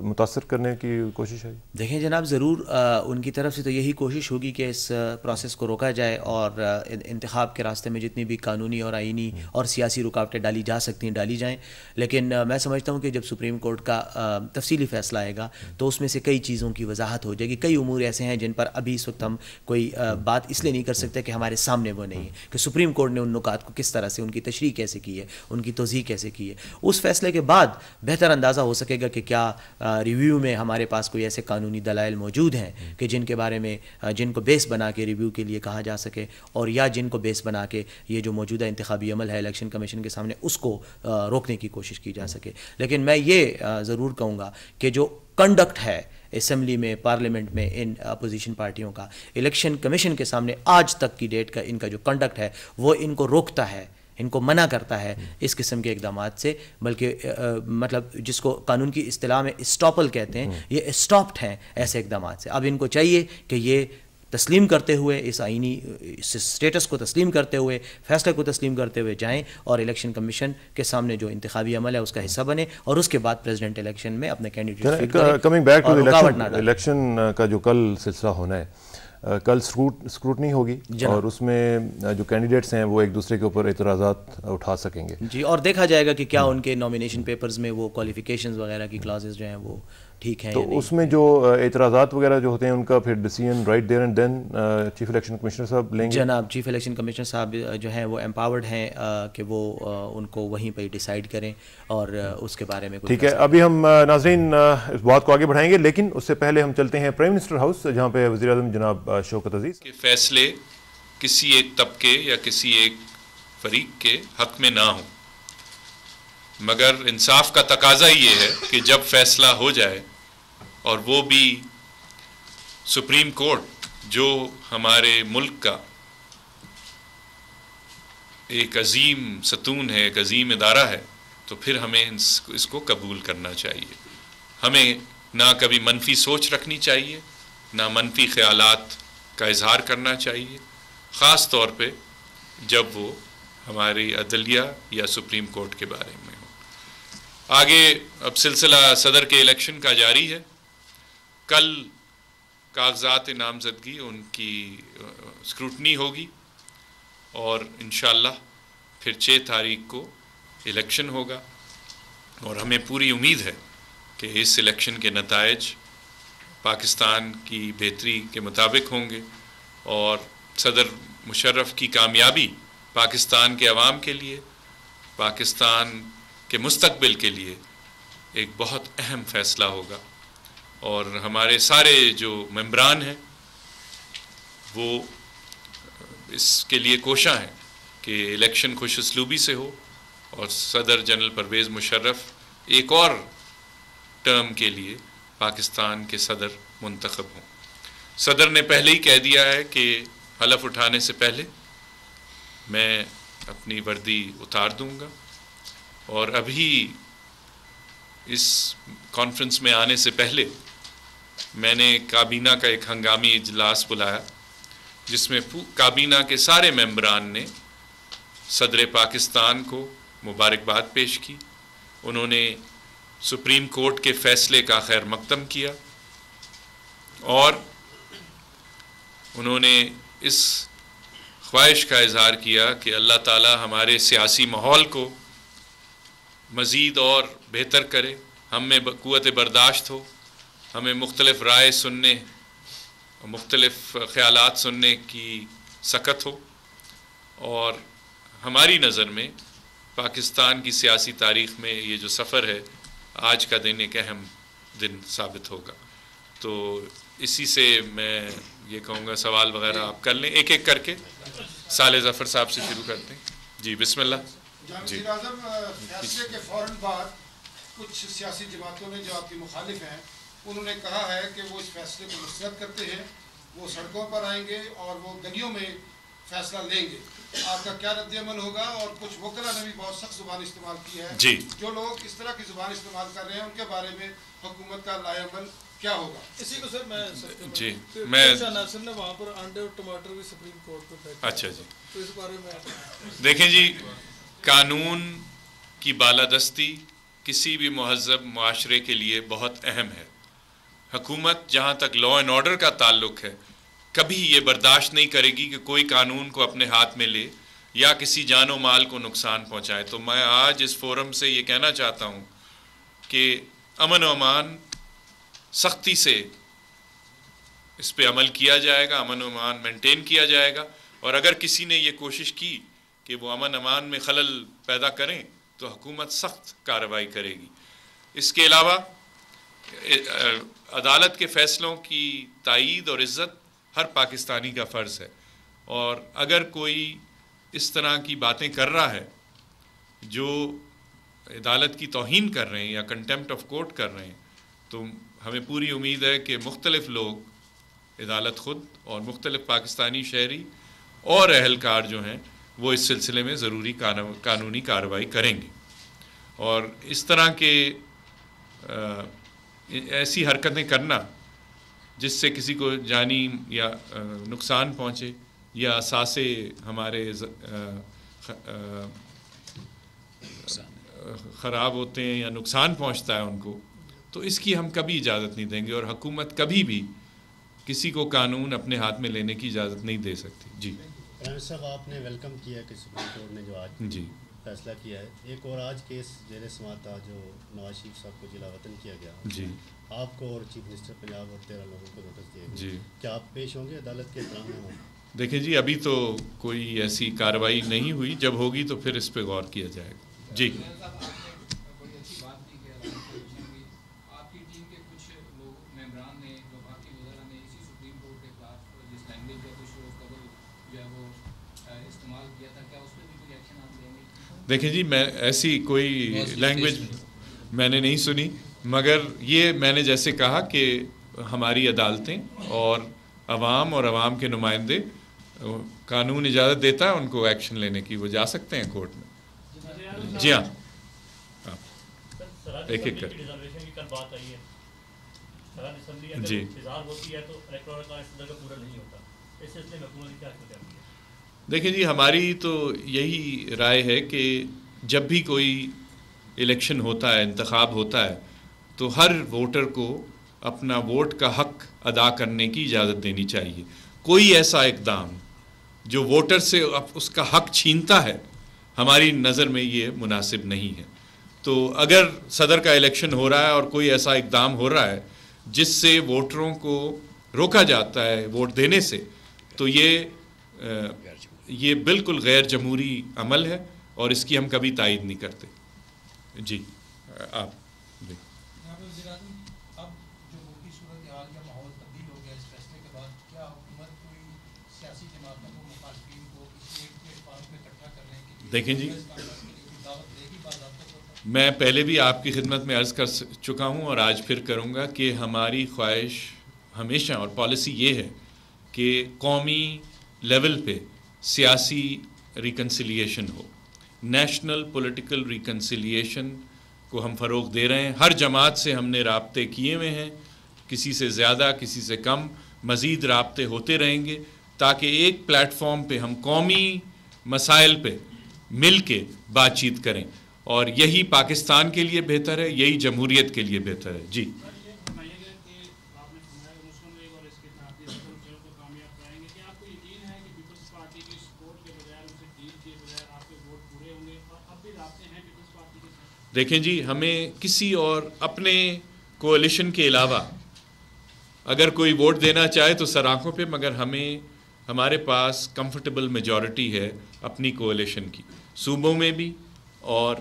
متاثر کرنے کی کوشش ہے؟ دیکھیں جناب, ضرور ان کی طرف سے تو یہی کوشش ہوگی کہ اس پروسیس کو روکا جائے, اور انتخاب کے راستے میں جتنی بھی قانونی اور آئینی اور سیاسی رکاوٹیں ڈالی جا سکتی ہیں ڈالی جائیں. لیکن میں سمجھتا ہوں کہ جب سپریم کورٹ کا تفصیلی فیصلہ آئے گا تو اس میں سے کئی چیزوں کی وضاحت ہو جائے گی. کئی امور ایسے ہیں جن پر ابھی اس وقت ہم کوئی بات اس لیے نہیں کر سکتے کہ ہمارے سامنے وہ نہیں ہے کہ سپریم کورٹ نے ان نکات کو کس طرح سے, ان کی تشریح کیسے کی ہے, ان کی توضیح کیسے کی ہے. اس فیصلے کے بعد بہتر اندازہ ہو سکے گا کہ کیا ریویو میں ہمارے پاس کوئی ایسے قانونی دلائل موجود ہیں کہ جن کے بارے میں جن کو بیس بنا کے ریویو کے لیے کہا جا سکے, اور یا جن کو بیس بنا کے یہ جو موجودہ انتخابی عمل ہے الیکشن کمیشن کے سامنے اس کو روکنے کی کوشش کی جا سکے. لیکن میں یہ ضرور کہوں گا کہ جو کنڈکٹ ہے اسمبلی میں, پارلیمنٹ میں, ان اپوزیشن پارٹیوں کا الیکشن کمیشن کے سامنے آج تک کی ڈیٹ کا ان کا جو کنڈکٹ ہے وہ ان کو روکتا ہے ان کو منع کرتا ہے اس قسم کے اقدامات سے، بلکہ مطلب جس کو قانون کی اصطلاح میں اسٹاپل کہتے ہیں، یہ اسٹاپڈ ہیں ایسے اقدامات سے۔ اب ان کو چاہیے کہ یہ تسلیم کرتے ہوئے، اس آئینی اسٹیٹس کو تسلیم کرتے ہوئے، فیصلے کو تسلیم کرتے ہوئے جائیں اور الیکشن کمیشن کے سامنے جو انتخابی عمل ہے اس کا حصہ بنے، اور اس کے بعد پریزیڈنٹ الیکشن میں اپنے candidate coming back to election کا جو کل سلسلہ ہونا ہے، کل اسکروٹنی ہوگی اور اس میں جو کینڈیڈیٹس ہیں وہ ایک دوسرے کے اوپر اعتراضات اٹھا سکیں گے جی، اور دیکھا جائے گا کہ کیا ان کے نامینیشن پیپرز میں وہ کوالیفیکیشنز وغیرہ کی کلازز جو ہیں وہ ٹھیک ہیں۔ تو اس میں جو اعتراضات وغیرہ جو ہوتے ہیں ان کا پھر decision right there and then chief election commissioner صاحب لیں گے؟ جناب چیف الیکشن کمشنر صاحب جو ہیں وہ امپاورڈ ہیں کہ وہ ان کو وہیں پہ ڈیسائیڈ کریں اور اس کے بارے میں ٹھیک ہے۔ ابھی ہم ناظرین اس بات کو آگے بڑھائیں گے، لیکن اس سے پہلے ہم چلتے ہیں پرائم منسٹر ہاؤس، جہاں پہ وزیر اعظم جناب شوکت عزیز کے فیصلے کسی ایک طبقے یا کسی ایک فریق کے حق میں نہ ہوں، مگر انصاف کا تقاضا یہ ہے کہ جب فیصلہ ہو جائے، اور وہ بھی سپریم کورٹ جو ہمارے ملک کا ایک عظیم ستون ہے، ایک عظیم ادارہ ہے، تو پھر ہمیں اس کو قبول کرنا چاہیے۔ ہمیں نہ کبھی منفی سوچ رکھنی چاہیے، نہ منفی خیالات کا اظہار کرنا چاہیے، خاص طور پہ جب وہ ہماری عدلیہ یا سپریم کورٹ کے بارے میں ہو۔ آگے اب سلسلہ صدر کے الیکشن کا جاری ہے۔ کل کاغذات نامزدگی ان کی اسکروٹنی ہوگی اور انشاءاللہ پھر 6 تاریخ کو الیکشن ہوگا، اور ہمیں پوری امید ہے کہ اس الیکشن کے نتائج پاکستان کی بہتری کے مطابق ہوں گے، اور صدر مشرف کی کامیابی پاکستان کے عوام کے لیے، پاکستان کے مستقبل کے لیے ایک بہت اہم فیصلہ ہوگا۔ اور ہمارے سارے جو ممبران ہیں وہ اس کے لیے کوشاں ہیں کہ الیکشن خوش اسلوبی سے ہو اور صدر جنرل پرویز مشرف ایک اور ٹرم کے لیے پاکستان کے صدر منتخب ہوں۔ صدر نے پہلے ہی کہہ دیا ہے کہ حلف اٹھانے سے پہلے میں اپنی وردی اتار دوں گا، اور ابھی اس کانفرنس میں آنے سے پہلے میں نے کابینہ کا ایک ہنگامی اجلاس بلایا، جس میں کابینہ کے سارے ممبران نے صدر پاکستان کو مبارکباد پیش کی۔ انہوں نے سپریم کورٹ کے فیصلے کا خیر مقدم کیا، اور انہوں نے اس خواہش کا اظہار کیا کہ اللہ تعالی ہمارے سیاسی ماحول کو مزید اور بہتر کرے، ہم میں قوت برداشت ہو، ہمیں مختلف رائے سننے، مختلف خیالات سننے کی سکت ہو، اور ہماری نظر میں پاکستان کی سیاسی تاریخ میں یہ جو سفر ہے، آج کا دن ایک اہم دن ثابت ہوگا۔ تو اسی سے میں یہ کہوں گا سوال وغیرہ آپ کر لیں ایک ایک کر کے۔ صالح ظفر صاحب سے شروع کرتے ہیں۔ جی بسم اللہ۔ جی وزیر اعظم، فیصلے کے فوراً بعد کچھ سیاسی جماعتوں نے جو آپ کی مخالف ہیں انہوں نے کہا ہے کہ وہ اس فیصلے کو مسترد کرتے ہیں، وہ سڑکوں پر آئیں گے اور وہ گلیوں میں فیصلہ لیں گے۔ آپ کا کیا رد عمل ہوگا؟ اور کچھ وکلاء نے بھی بہت سخت زبان استعمال کی ہے، جی جو لوگ اس طرح کی زبان استعمال کر رہے ہیں ان کے بارے میں حکومت کا لائحہ عمل کیا ہوگا؟ اسی کو سر میں جی میں ناصر نے وہاں پر انڈے اور ٹماٹر بھی سپریم کورٹ پہ پھینکے۔ اچھا جی، تو اس بارے میں دیکھیں جی، قانون کی بالادستی کسی بھی مہذب معاشرے کے لیے بہت اہم ہے۔ حکومت جہاں تک لا اینڈ آرڈر کا تعلق ہے کبھی یہ برداشت نہیں کرے گی کہ کوئی قانون کو اپنے ہاتھ میں لے یا کسی جان و مال کو نقصان پہنچائے۔ تو میں آج اس فورم سے یہ کہنا چاہتا ہوں کہ امن و امان سختی سے اس پہ عمل کیا جائے گا، امن و امان مینٹین کیا جائے گا، اور اگر کسی نے یہ کوشش کی کہ وہ امن امان میں خلل پیدا کریں تو حکومت سخت کارروائی کرے گی۔ اس کے علاوہ عدالت کے فیصلوں کی تائید اور عزت ہر پاکستانی کا فرض ہے، اور اگر کوئی اس طرح کی باتیں کر رہا ہے جو عدالت کی توہین کر رہے ہیں یا کنٹیمپٹ آف کورٹ کر رہے ہیں، تو ہمیں پوری امید ہے کہ مختلف لوگ، عدالت خود اور مختلف پاکستانی شہری اور اہلکار جو ہیں وہ اس سلسلے میں ضروری قانونی کارروائی کریں گے. اور اس طرح کے ایسی حرکتیں کرنا جس سے کسی کو جانی یا نقصان پہنچے یا اثاثے ہمارے خراب ہوتے ہیں یا نقصان پہنچتا ہے ان کو، تو اس کی ہم کبھی اجازت نہیں دیں گے. اور حکومت کبھی بھی کسی کو قانون اپنے ہاتھ میں لینے کی اجازت نہیں دے سکتی. جی صاحب، آپ نے ویلکم کیا ہے کہ سپریم کورٹ نے جو آج جی فیصلہ کیا ہے. ایک اور آج کیس زیر سماعت تھا جو نواز شریف صاحب کو جلا وطن کیا گیا. جی آپ کو اور چیف منسٹر پنجاب اور 13 لوگوں کو نوٹس دیا گیا. جی کیا آپ پیش ہوں گے عدالت کے احترام میں؟ دیکھیں جی، ابھی تو کوئی ایسی کارروائی نہیں ہوئی، جب ہوگی تو پھر اس پہ غور کیا جائے گا. جی دیکھیں جی، میں ایسی کوئی لینگویج میں نے نہیں سنی، مگر یہ میں نے جیسے کہا کہ ہماری عدالتیں اور عوام کے نمائندے، قانون اجازت دیتا ہے ان کو ایکشن لینے کی، وہ جا سکتے ہیں کورٹ میں. جی ہاں، ایک ایک کر جی. دیکھیں جی، ہماری تو یہی رائے ہے کہ جب بھی کوئی الیکشن ہوتا ہے، انتخاب ہوتا ہے، تو ہر ووٹر کو اپنا ووٹ کا حق ادا کرنے کی اجازت دینی چاہیے. کوئی ایسا اقدام جو ووٹر سے اس کا حق چھینتا ہے، ہماری نظر میں یہ مناسب نہیں ہے. تو اگر صدر کا الیکشن ہو رہا ہے اور کوئی ایسا اقدام ہو رہا ہے جس سے ووٹروں کو روکا جاتا ہے ووٹ دینے سے، تو یہ بالکل غیر جمہوری عمل ہے اور اس کی ہم کبھی تائید نہیں کرتے. جی آپ جی. اب جو ملکی صورتحال یا ماحول تبدیل ہو گیا اس فیصلے کے بعد، کیا حکومت کوئی سیاسی جماعتوں کو، مخالفین کو کسی ایک پلیٹ فارم پہ اکٹھا کرنے کے لیے دیکھیں جی، دعوت دے گی؟ میں پہلے بھی آپ کی خدمت میں عرض کر چکا ہوں اور آج پھر کروں گا کہ ہماری خواہش ہمیشہ اور پالیسی یہ ہے کہ قومی لیول پہ سیاسی ریکنسیلیشن ہو. نیشنل پولیٹیکل ریکنسیلیشن کو ہم فروغ دے رہے ہیں. ہر جماعت سے ہم نے رابطے کیے ہوئے ہیں، کسی سے زیادہ کسی سے کم، مزید رابطے ہوتے رہیں گے تاکہ ایک پلیٹ فارم پہ ہم قومی مسائل پہ مل کے بات چیت کریں، اور یہی پاکستان کے لیے بہتر ہے، یہی جمہوریت کے لیے بہتر ہے. جی دیکھیں جی، ہمیں کسی اور اپنے کوalition کے علاوہ اگر کوئی ووٹ دینا چاہے تو سر آنکھوں پہ، مگر ہمارے پاس کمفرٹیبل میجورٹی ہے اپنی کوalition کی، صوبوں میں بھی اور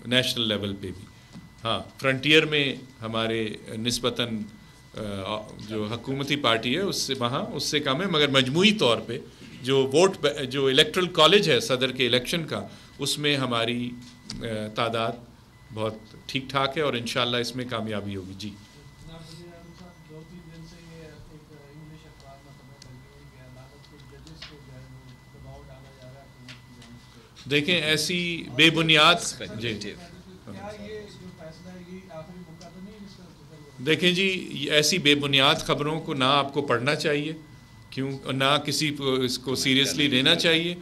نیشنل لیول پہ بھی. ہاں، فرنٹیئر میں ہمارے نسبتاً جو حکومتی پارٹی ہے اس سے کم ہے، مگر مجموعی طور پہ جو الیکٹرل کالج ہے صدر کے الیکشن کا، اس میں ہماری تعداد بہت ٹھیک ٹھاک ہے اور انشاءاللہ اس میں کامیابی ہوگی. جی دیکھیں، ایسی بے بنیاد دیکھیں جی، ایسی بے بنیاد خبروں کو نہ آپ کو پڑھنا چاہیے، نہ کسی کو اس کو سیریسلی لینا چاہیے.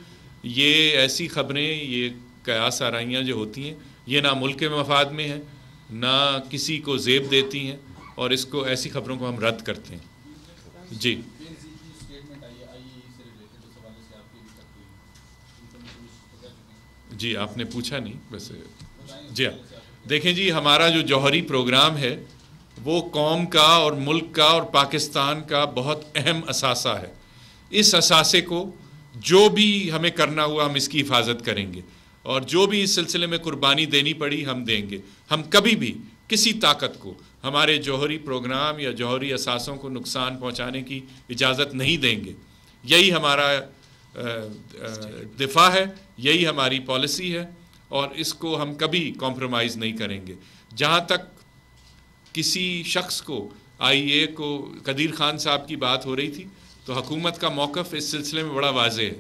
یہ ایسی خبریں، یہ قیاس آرائیاں جو ہوتی ہیں، یہ نہ ملک کے مفاد میں ہیں، نہ کسی کو زیب دیتی ہیں، اور اس کو ایسی خبروں کو ہم رد کرتے ہیں. جی جی، آپ نے پوچھا نہیں ویسے. جی ہاں، دیکھیں جی، ہمارا جو جوہری پروگرام ہے وہ قوم کا اور ملک کا اور پاکستان کا بہت اہم اثاثہ ہے. اس اثاثے کو جو بھی ہمیں کرنا ہوا ہم اس کی حفاظت کریں گے، اور جو بھی اس سلسلے میں قربانی دینی پڑی ہم دیں گے. ہم کبھی بھی کسی طاقت کو ہمارے جوہری پروگرام یا جوہری اثاثوں کو نقصان پہنچانے کی اجازت نہیں دیں گے. یہی ہمارا دفاع ہے، یہی ہماری پالیسی ہے، اور اس کو ہم کبھی کمپرومائز نہیں کریں گے. جہاں تک کسی شخص کو IEA کو قدیر خان صاحب کی بات ہو رہی تھی، تو حکومت کا موقف اس سلسلے میں بڑا واضح ہے.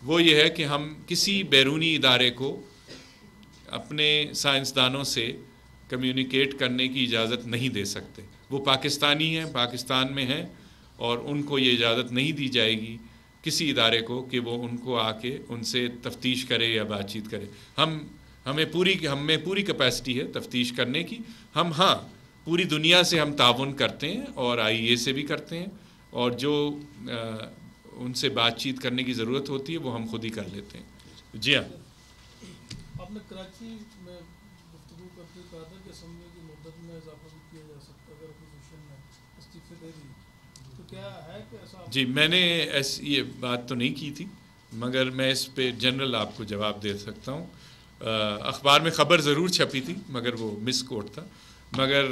وہ یہ ہے کہ ہم کسی بیرونی ادارے کو اپنے سائنسدانوں سے کمیونیکیٹ کرنے کی اجازت نہیں دے سکتے. وہ پاکستانی ہیں, پاکستان میں ہیں, اور ان کو یہ اجازت نہیں دی جائے گی کسی ادارے کو کہ وہ ان کو آ کے ان سے تفتیش کرے یا بات چیت کرے. ہمیں پوری کیپیسٹی ہے تفتیش کرنے کی. ہاں پوری دنیا سے ہم تعاون کرتے ہیں اور IEA سے بھی کرتے ہیں, اور جو ان سے بات چیت کرنے کی ضرورت ہوتی ہے وہ ہم خود ہی کر لیتے ہیں. جی ہاں, آپ نے کراچی میں گفتگو کرتے کہا تھا کہ اسمبلی کی مدت میں اضافہ بھی کیا جا سکتا ہے اگر اپوزیشن نے استعفے دے دی, تو کیا ہے کہ ایسا؟ جی میں نے یہ بات تو نہیں کی تھی, مگر میں اس پہ جنرل آپ کو جواب دے سکتا ہوں. اخبار میں خبر ضرور چھپی تھی مگر وہ مس کوٹ تھا. مگر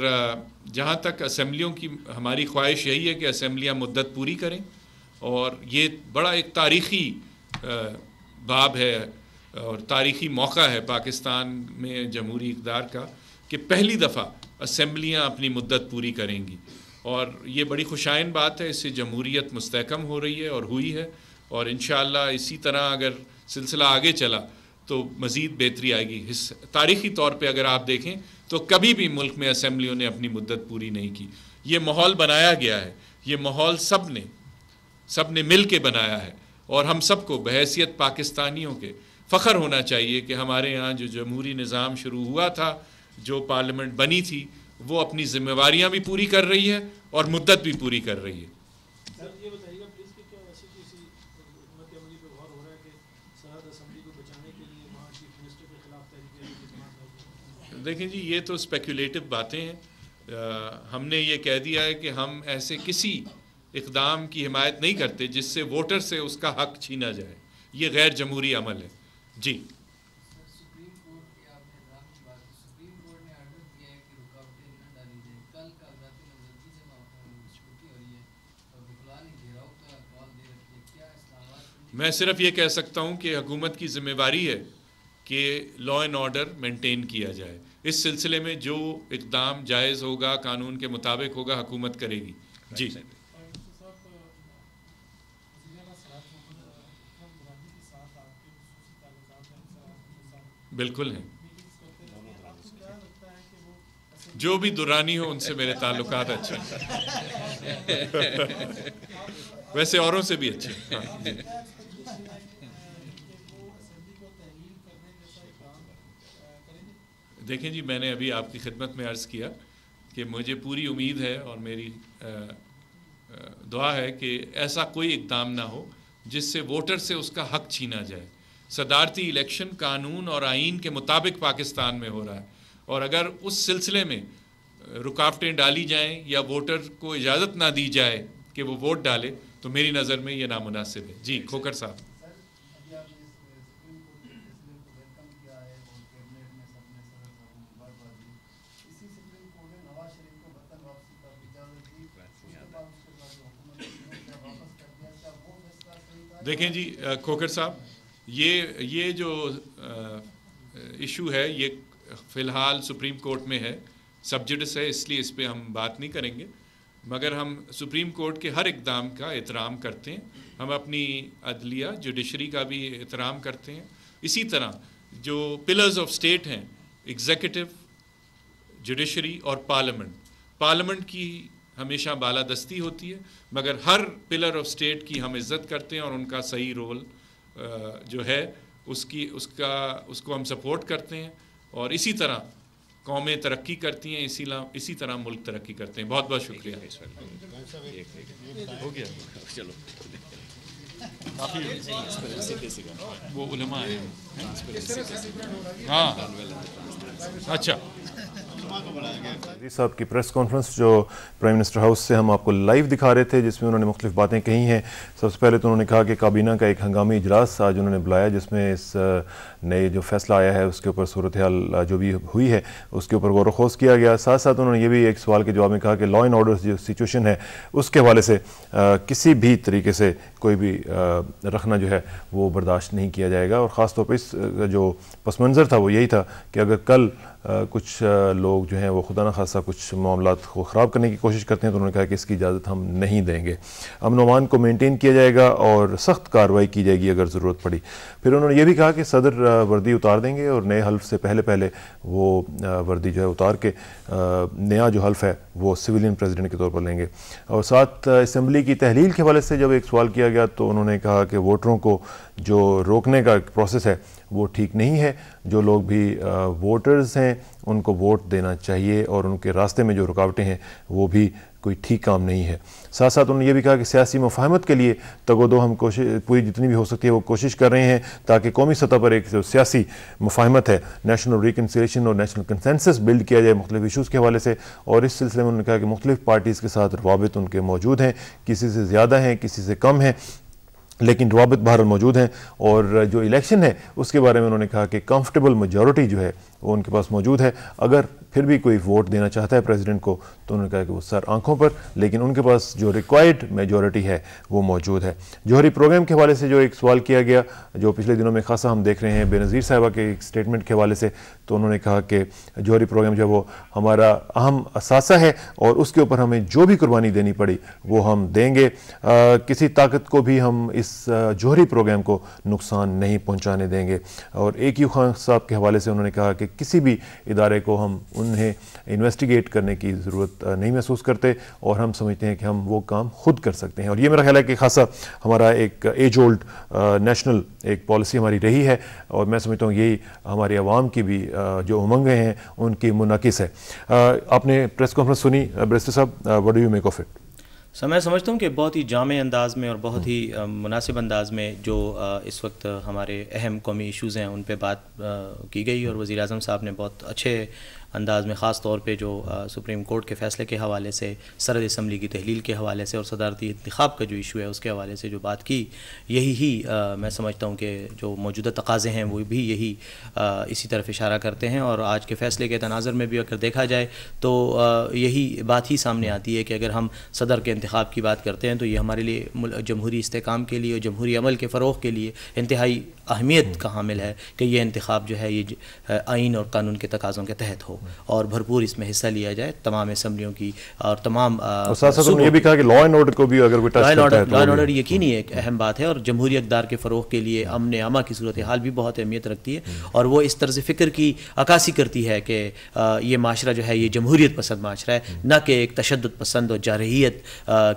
جہاں تک اسمبلیوں کی, ہماری خواہش یہی ہے کہ اسمبلیاں مدت پوری کریں, اور یہ بڑا ایک تاریخی باب ہے اور تاریخی موقع ہے پاکستان میں جمہوری اقدار کا کہ پہلی دفعہ اسمبلیاں اپنی مدت پوری کریں گی, اور یہ بڑی خوشائن بات ہے. اس سے جمہوریت مستحکم ہو رہی ہے اور ہوئی ہے, اور انشاءاللہ اسی طرح اگر سلسلہ آگے چلا تو مزید بہتری آئے گی. تاریخی طور پہ اگر آپ دیکھیں تو کبھی بھی ملک میں اسمبلیوں نے اپنی مدت پوری نہیں کی. یہ ماحول بنایا گیا ہے, یہ ماحول سب نے مل کے بنایا ہے, اور ہم سب کو بحیثیت پاکستانیوں کے فخر ہونا چاہیے کہ ہمارے یہاں جو جمہوری نظام شروع ہوا تھا, جو پارلیمنٹ بنی تھی, وہ اپنی ذمہ داریاں بھی پوری کر رہی ہے اور مدت بھی پوری کر رہی ہے. سر یہ بتائیے گا پلیز کہ کیا ویسے کسی حکومت عملی پہ غور ہو رہا ہے کہ سرحد اسمبلی کو بچانے کے لیے وہاں چیف منسٹر کے خلاف تحریک؟ دیکھیں جی, یہ تو اسپیکولیٹو باتیں ہیں. ہم نے یہ کہہ دیا ہے کہ ہم ایسے کسی اقدام کی حمایت نہیں کرتے جس سے ووٹر سے اس کا حق چھینا جائے. یہ غیر جمہوری عمل ہے. جی میں صرف یہ کہہ سکتا ہوں کہ حکومت کی ذمہ داری ہے کہ لا اینڈ آرڈر مینٹین کیا جائے. اس سلسلے میں جو اقدام جائز ہوگا, قانون کے مطابق ہوگا, حکومت کرے گی. جی بالکل ہیں, جو بھی دورانی ہو ان سے میرے تعلقات اچھے ہیں, ویسے اوروں سے بھی اچھے ہیں. دیکھیں جی, میں نے ابھی آپ کی خدمت میں عرض کیا کہ مجھے پوری امید ہے اور میری دعا ہے کہ ایسا کوئی اقدام نہ ہو جس سے ووٹر سے اس کا حق چھینا جائے. صدارتی الیکشن قانون اور آئین کے مطابق پاکستان میں ہو رہا ہے, اور اگر اس سلسلے میں رکاوٹیں ڈالی جائیں یا ووٹر کو اجازت نہ دی جائے کہ وہ ووٹ ڈالے تو میری نظر میں یہ نامناسب ہے. جی کھوکر صاحب. دیکھیں جی کھوکر صاحب, یہ جو ایشو ہے یہ فی الحال سپریم کورٹ میں ہے, سب جوڈس ہے, اس لیے اس پہ ہم بات نہیں کریں گے. مگر ہم سپریم کورٹ کے ہر اقدام کا احترام کرتے ہیں. ہم اپنی عدلیہ جوڈیشری کا بھی احترام کرتے ہیں. اسی طرح جو پلرز آف اسٹیٹ ہیں, ایگزیکٹو, جوڈیشری اور پارلیمنٹ کی ہمیشہ بالادستی ہوتی ہے, مگر ہر پلر آف اسٹیٹ کی ہم عزت کرتے ہیں اور ان کا صحیح رول جو ہے اس کو ہم سپورٹ کرتے ہیں, اور اسی طرح قومیں ترقی کرتی ہیں, اسی طرح ملک ترقی کرتے ہیں. بہت بہت شکریہ. ہو گیا چلو, وہ علماء ہیں. ہاں اچھا, جی صاحب کی پریس کانفرنس جو پرائم منسٹر ہاؤس سے ہم آپ کو لائیو دکھا رہے تھے, جس میں انہوں نے مختلف باتیں کہی ہیں. سب سے پہلے تو انہوں نے کہا کہ کابینہ کا ایک ہنگامی اجلاس آج انہوں نے بلایا, جس میں اس نئے جو فیصلہ آیا ہے اس کے اوپر صورتحال جو بھی ہوئی ہے اس کے اوپر غور و خوض کیا گیا. ساتھ ساتھ انہوں نے یہ بھی ایک سوال کے جواب میں کہا کہ لا اینڈ آرڈر جو سچویشن ہے اس کے حوالے سے کسی بھی طریقے سے کوئی بھی رکھنا جو ہے وہ برداشت نہیں کیا جائے گا. اور خاص طور پہ اس جو پس منظر تھا وہ یہی تھا کہ اگر کل کچھ لوگ لوگ جو ہیں وہ خدا نخواستہ کچھ معاملات کو خراب کرنے کی کوشش کرتے ہیں تو انہوں نے کہا کہ اس کی اجازت ہم نہیں دیں گے. امن و امان کو مینٹین کیا جائے گا اور سخت کارروائی کی جائے گی اگر ضرورت پڑی. پھر انہوں نے یہ بھی کہا کہ صدر وردی اتار دیں گے اور نئے حلف سے پہلے وہ وردی جو ہے اتار کے نیا جو حلف ہے وہ سویلین پریزیڈنٹ کے طور پر لیں گے. اور ساتھ اسمبلی کی تحلیل کے حوالے سے جب ایک سوال کیا گیا تو انہوں نے کہا کہ ووٹروں کو جو روکنے کا پروسیس ہے وہ ٹھیک نہیں ہے. جو لوگ بھی ووٹرز ہیں ان کو ووٹ دینا چاہیے اور ان کے راستے میں جو رکاوٹیں ہیں وہ بھی کوئی ٹھیک کام نہیں ہے. ساتھ ساتھ انہوں نے یہ بھی کہا کہ سیاسی مفاہمت کے لیے تگ و دو ہم کوشش پوری جتنی بھی ہو سکتی ہے وہ کوشش کر رہے ہیں تاکہ قومی سطح پر ایک جو سیاسی مفاہمت ہے نیشنل ریکنسیلیشن اور نیشنل کنسنسس بلڈ کیا جائے مختلف ایشوز کے حوالے سے. اور اس سلسلے میں انہوں نے کہا کہ مختلف پارٹیز کے ساتھ روابط ان کے موجود ہیں, کسی سے زیادہ ہیں کسی سے کم ہیں لیکن روابط بہرحال موجود ہیں. اور جو الیکشن ہے اس کے بارے میں انہوں نے کہا کہ کمفرٹیبل میجورٹی جو ہے وہ ان کے پاس موجود ہے. اگر پھر بھی کوئی ووٹ دینا چاہتا ہے پریزیڈنٹ کو تو انہوں نے کہا کہ وہ سر آنکھوں پر, لیکن ان کے پاس جو ریکوائرڈ میجورٹی ہے وہ موجود ہے. جوہری پروگرام کے حوالے سے جو ایک سوال کیا گیا جو پچھلے دنوں میں خاصا ہم دیکھ رہے ہیں بے نظیر صاحبہ کے ایک سٹیٹمنٹ کے حوالے سے, تو انہوں نے کہا کہ جوہری پروگرام جو ہے وہ ہمارا اہم اثاثہ ہے اور اس کے اوپر ہمیں جو بھی قربانی دینی پڑی وہ ہم دیں گے. کسی طاقت کو بھی ہم اس جوہری پروگرام کو نقصان نہیں پہنچانے دیں گے. اور AQ خان صاحب کے حوالے سے انہوں نے کہا کہ کسی بھی ادارے کو ہم انہیں انویسٹیگیٹ کرنے کی ضرورت نہیں محسوس کرتے اور ہم سمجھتے ہیں کہ ہم وہ کام خود کر سکتے ہیں. اور یہ میرا خیال ہے کہ خاصا ہمارا ایک ایج اولڈ نیشنل ایک پالیسی ہماری رہی ہے اور میں سمجھتا ہوں یہی ہماری عوام کی بھی جو امنگیں ہیں ان کی منعکس ہے. آپ نے پریس کانفرنس سنی بریسٹر صاحب, what do you make of it? میں سمجھتا ہوں کہ بہت ہی جامع انداز میں اور بہت ہی مناسب انداز میں جو اس وقت ہمارے اہم قومی ایشوز ہیں ان پہ بات کی گئی اور وزیر اعظم صاحب نے بہت اچھے انداز میں خاص طور پہ جو سپریم کورٹ کے فیصلے کے حوالے سے سرحد اسمبلی کی تحلیل کے حوالے سے اور صدارتی انتخاب کا جو ایشو ہے اس کے حوالے سے جو بات کی, یہی میں سمجھتا ہوں کہ جو موجودہ تقاضے ہیں وہ بھی یہی اسی طرف اشارہ کرتے ہیں. اور آج کے فیصلے کے تناظر میں بھی اگر دیکھا جائے تو یہی بات ہی سامنے آتی ہے کہ اگر ہم صدر کے انتخاب کی بات کرتے ہیں تو یہ ہمارے لیے جمہوری استحکام کے لیے اور جمہوری عمل کے فروغ کے لیے انتہائی اہمیت کا حامل ہے کہ یہ انتخاب جو ہے یہ آئین اور قانون کے تقاضوں کے تحت ہو اور بھرپور اس میں حصہ لیا جائے تمام اسمبلیوں کی اور تمام. ساتھ ساتھ یہ بھی کہا کہ لا اینڈ آرڈر کو بھی اگر کوئی ٹچ کرتا ہے, لا اینڈ آرڈر یقینی ایک اہم بات ہے اور جمہوری اقدار کے فروغ کے لیے امن عامہ کی صورتحال بھی بہت اہمیت رکھتی ہے اور وہ اس طرز فکر کی عکاسی کرتی ہے کہ یہ معاشرہ جو ہے یہ جمہوریت پسند معاشرہ ہے, نہ کہ ایک تشدد پسند اور جارحیت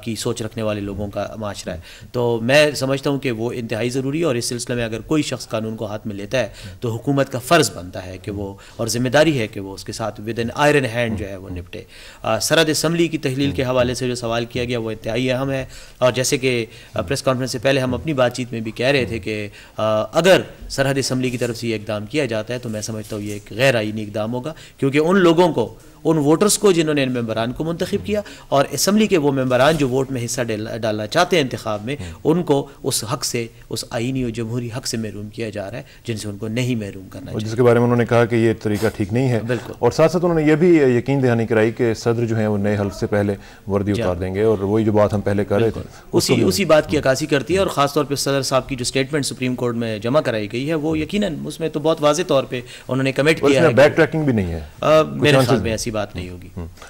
کی سوچ رکھنے والے لوگوں کا معاشرہ ہے. تو میں سمجھتا ہوں کہ وہ انتہائی ضروری ہے اور اس سلسلے میں اگر کوئی شخص قانون کو ہاتھ میں لیتا ہے تو حکومت کا فرض بنتا ہے کہ وہ اور ذمہ داری ہے کہ وہ اس کے ساتھ ود این آئرن ہینڈ جو ہے وہ نپٹے. سرحد اسمبلی کی تحلیل کے حوالے سے جو سوال کیا گیا وہ انتہائی اہم ہے اور جیسے کہ پریس کانفرنس سے پہلے ہم اپنی بات چیت میں بھی کہہ رہے تھے کہ اگر سرحد اسمبلی کی طرف سے یہ اقدام کیا جاتا ہے تو میں سمجھتا ہوں یہ ایک غیر آئینی اقدام ہوگا کیونکہ ان لوگوں کو ان ووٹرز کو جنہوں نے ان ممبران کو منتخب کیا اور اسمبلی کے وہ ممبران جو ووٹ میں حصہ ڈالنا چاہتے ہیں انتخاب میں ان کو اس حق سے اس آئینی اور جمہوری حق سے محروم کیا جا رہا ہے جن سے ان کو نہیں محروم کرنا چاہیے. جس کے بارے میں انہوں نے کہا کہ یہ طریقہ ٹھیک نہیں ہے. بالکل. اور ساتھ ساتھ انہوں نے یہ بھی یقین دہانی کرائی کہ صدر جو ہیں وہ نئے حلف سے پہلے وردی اتار دیں گے اور وہی جو بات ہم پہلے کر رہے تھے اسی بات کی عکاسی کرتی ہے اور خاص طور پہ صدر صاحب کی جو اسٹیٹمنٹ سپریم کورٹ میں جمع کرائی گئی ہے وہ یقیناً اس میں تو بہت واضح طور پہ انہوں نے کمٹ کیا ہے. بیک ٹریکنگ بھی نہیں ہے, میرے خیال میں ایسی بات نہیں ہوگی.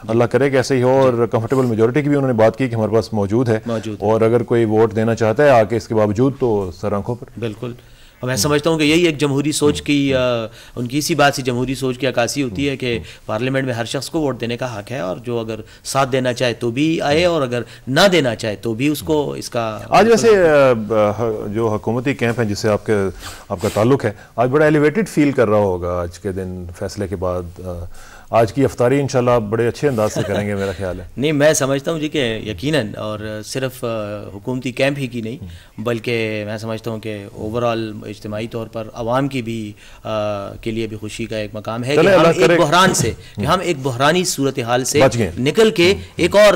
اللہ کرے کہ ایسے ہی ہو. اور کمفرٹیبل میجورٹی کی بھی انہوں نے بات کی کہ ہمارے پاس موجود ہے اور اگر کوئی ووٹ دینا چاہتا ہے آکے اس کے باوجود تو سر آنکھوں پر. بالکل. اور میں سمجھتا ہوں کہ یہی ایک جمہوری سوچ کی ان کی اسی بات سے جمہوری سوچ کی عکاسی ہوتی ہے کہ پارلیمنٹ میں ہر شخص کو ووٹ دینے کا حق ہے اور جو اگر ساتھ دینا چاہے تو بھی آئے اور اگر نہ دینا چاہے تو بھی اس کو اس کا. آج ویسے جو حکومتی کیمپ ہے جس سے آپ کا تعلق ہے آج بڑا ایلیویٹڈ فیل کر رہا ہوگا آج کے دن فیصلے کے بعد. آج کی افطاری انشاءاللہ آپ بڑے اچھے انداز سے کریں گے میرا خیال ہے. نہیں میں سمجھتا ہوں جی کہ یقیناً اور صرف حکومتی کیمپ ہی کی نہیں بلکہ میں سمجھتا ہوں کہ اوور آل اجتماعی طور پر عوام کی بھی کے لیے بھی خوشی کا ایک مقام ہے کہ ہم ایک بحران سے کہ ہم ایک بحرانی صورتحال سے نکل کے ایک اور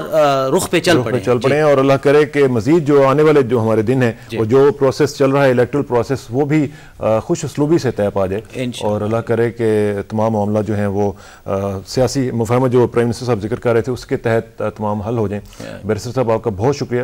رخ پہ چل پڑیں اور اللہ کرے کہ مزید جو آنے والے جو ہمارے دن ہیں وہ جو پروسیس چل رہا ہے الیکٹرل پروسیس وہ بھی خوش اسلوبی سے طے پا جائے اور اللہ کرے کہ تمام معاملہ جو ہیں وہ سیاسی مفاہمت جو پرائم منسٹر صاحب ذکر کر رہے تھے اس کے تحت تمام حل ہو جائیں. بیرسٹر صاحب آپ کا بہت شکریہ.